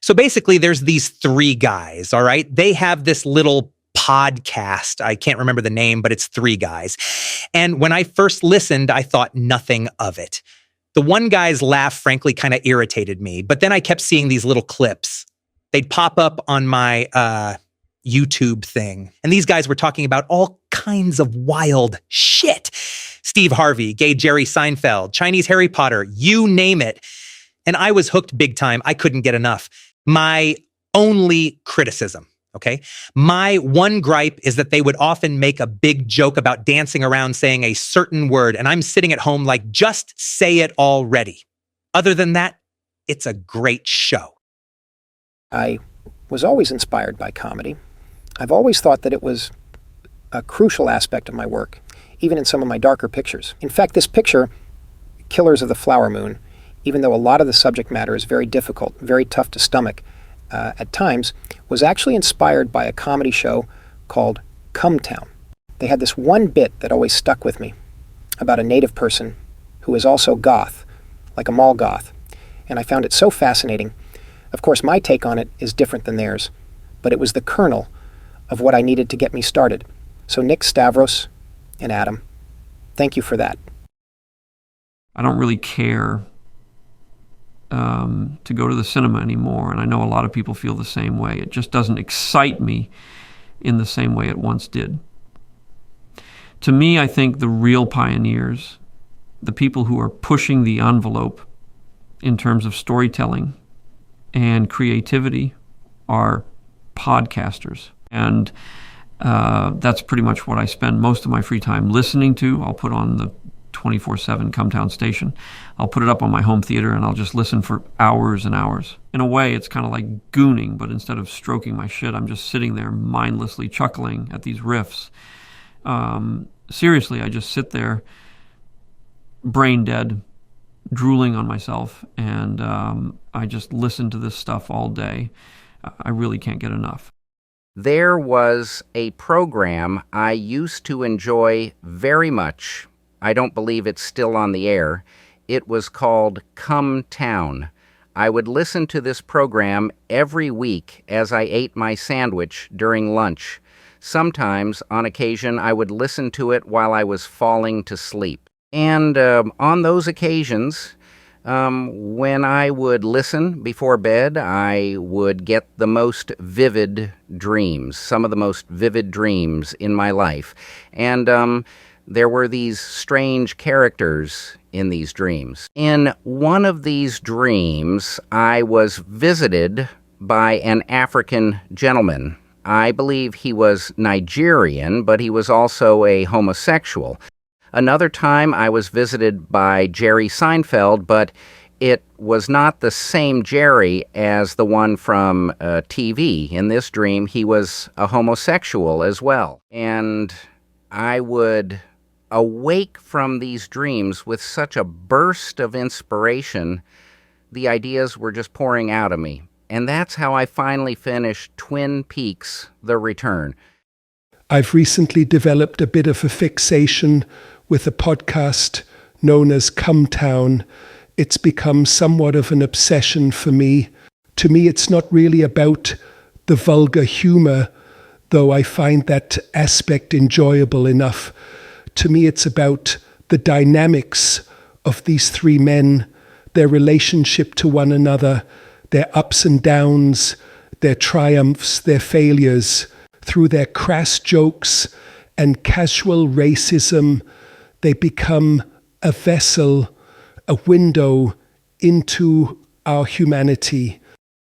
So basically, there's these three guys, all right? They have this little podcast. I can't remember the name, but it's three guys. And when I first listened, I thought nothing of it. The one guy's laugh, frankly, kind of irritated me. But then I kept seeing these little clips. They'd pop up on my YouTube thing. And these guys were talking about all kinds of wild shit. Steve Harvey, gay Jerry Seinfeld, Chinese Harry Potter, you name it. And I was hooked big time. I couldn't get enough. My only criticism, okay? My one gripe is that they would often make a big joke about dancing around saying a certain word, and I'm sitting at home like, just say it already. Other than that, it's a great show. I was always inspired by comedy. I've always thought that it was a crucial aspect of my work, even in some of my darker pictures. In fact, this picture, Killers of the Flower Moon, even though a lot of the subject matter is very difficult, very tough to stomach at times, was actually inspired by a comedy show called Come Town. They had this one bit that always stuck with me about a native person who is also goth, like a mall goth, and I found it so fascinating. Of course, my take on it is different than theirs, but it was the kernel of what I needed to get me started. So Nick, Stavros, and Adam, thank you for that. I don't really care to go to the cinema anymore, and I know a lot of people feel the same way. It just doesn't excite me in the same way it once did. To me, I think the real pioneers, the people who are pushing the envelope in terms of storytelling and creativity, are podcasters. And that's pretty much what I spend most of my free time listening to. I'll put on the 24/7 Come Town station. I'll put it up on my home theater and I'll just listen for hours and hours. In a way, it's kind of like gooning, but instead of stroking my shit, I'm just sitting there mindlessly chuckling at these riffs. Seriously, I just sit there brain dead, drooling on myself, and I just listen to this stuff all day. I really can't get enough. There was a program I used to enjoy very much. I don't believe it's still on the air. It was called Come Town. I would listen to this program every week as I ate my sandwich during lunch. Sometimes, on occasion, I would listen to it while I was falling to sleep. And on those occasions, when I would listen before bed, I would get the most vivid dreams, some of the most vivid dreams in my life. And there were these strange characters in these dreams. In one of these dreams, I was visited by an African gentleman. I believe he was Nigerian, but he was also a homosexual. Another time I was visited by Jerry Seinfeld, but it was not the same Jerry as the one from TV. In this dream, he was a homosexual as well. And I would awake from these dreams with such a burst of inspiration, the ideas were just pouring out of me. And that's how I finally finished Twin Peaks: The Return. I've recently developed a bit of a fixation with a podcast known as Come Town. It's become somewhat of an obsession for me. To me, it's not really about the vulgar humor, though I find that aspect enjoyable enough. To me, it's about the dynamics of these three men, their relationship to one another, their ups and downs, their triumphs, their failures. Through their crass jokes and casual racism, they become a vessel, a window into our humanity.